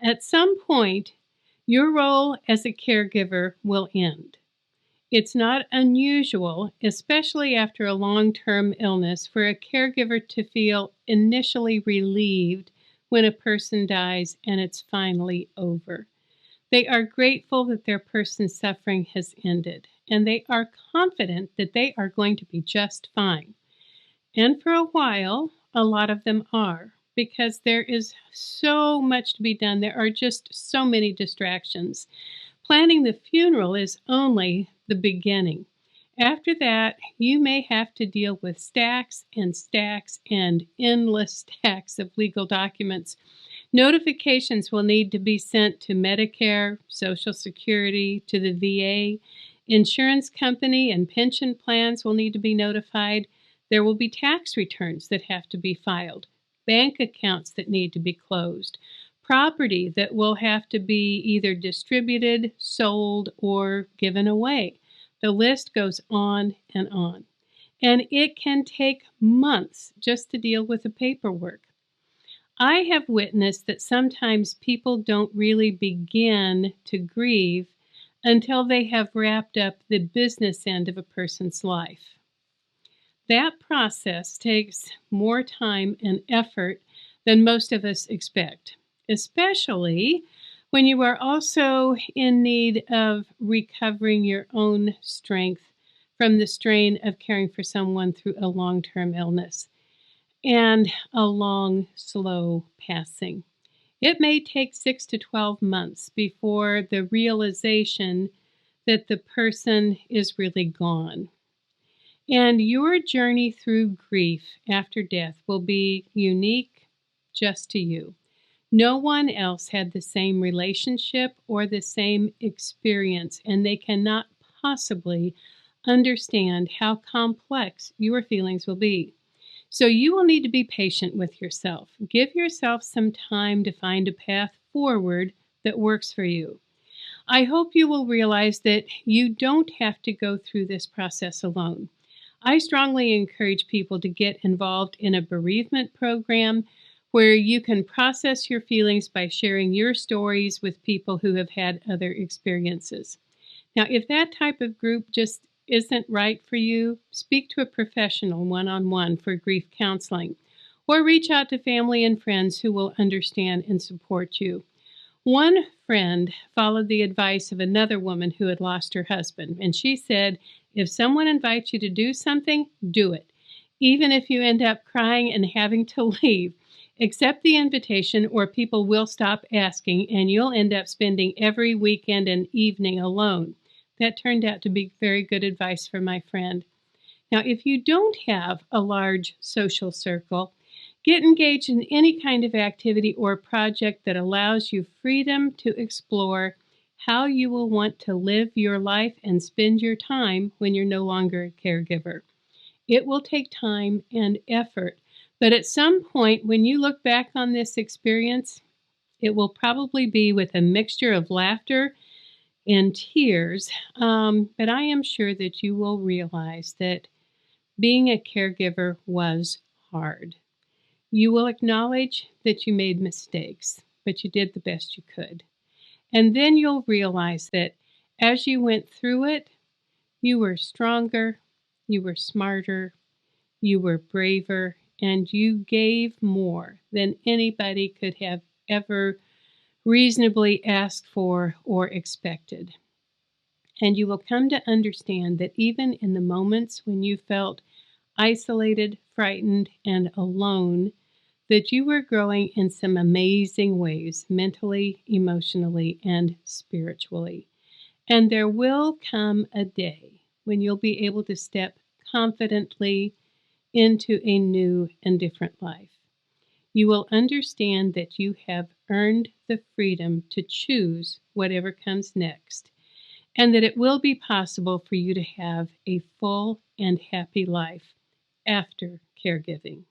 At some point, your role as a caregiver will end. It's not unusual, especially after a long-term illness, for a caregiver to feel initially relieved when a person dies and it's finally over. They are grateful that their person's suffering has ended, and they are confident that they are going to be just fine. And for a while, a lot of them are, because there is so much to be done. There are just so many distractions. Planning the funeral is only the beginning. After that, you may have to deal with stacks and endless stacks of legal documents. Notifications will need to be sent to Medicare, Social Security, to the VA. Insurance company and pension plans will need to be notified. There will be tax returns that have to be filed, bank accounts that need to be closed, property that will have to be either distributed, sold, or given away. The list goes on. And it can take months just to deal with the paperwork. I have witnessed that sometimes people don't really begin to grieve until they have wrapped up the business end of a person's life. That process takes more time and effort than most of us expect, especially when you are also in need of recovering your own strength from the strain of caring for someone through a long-term illness and a long, slow passing. It may take 6 to 12 months before the realization that the person is really gone. And your journey through grief after death will be unique just to you. No one else had the same relationship or the same experience, and they cannot possibly understand how complex your feelings will be. So you will need to be patient with yourself. Give yourself some time to find a path forward that works for you. I hope you will realize that you don't have to go through this process alone. I strongly encourage people to get involved in a bereavement program where you can process your feelings by sharing your stories with people who have had other experiences. Now, if that type of group just isn't right for you, speak to a professional one-on-one for grief counseling, or reach out to family and friends who will understand and support you. One friend followed the advice of another woman who had lost her husband, and she said, if someone invites you to do something, do it. Even if you end up crying and having to leave, accept the invitation or people will stop asking and you'll end up spending every weekend and evening alone. That turned out to be very good advice for my friend. Now, if you don't have a large social circle, get engaged in any kind of activity or project that allows you freedom to explore how you will want to live your life and spend your time when you're no longer a caregiver. It will take time and effort, but at some point when you look back on this experience, it will probably be with a mixture of laughter and tears, but I am sure that you will realize that being a caregiver was hard. You will acknowledge that you made mistakes, but you did the best you could. And then you'll realize that as you went through it, you were stronger, you were smarter, you were braver, and you gave more than anybody could have ever reasonably asked for or expected. And you will come to understand that even in the moments when you felt isolated, frightened, and alone, that you were growing in some amazing ways, mentally, emotionally, and spiritually. And there will come a day when you'll be able to step confidently into a new and different life. You will understand that you have earned the freedom to choose whatever comes next, and that it will be possible for you to have a full and happy life after caregiving.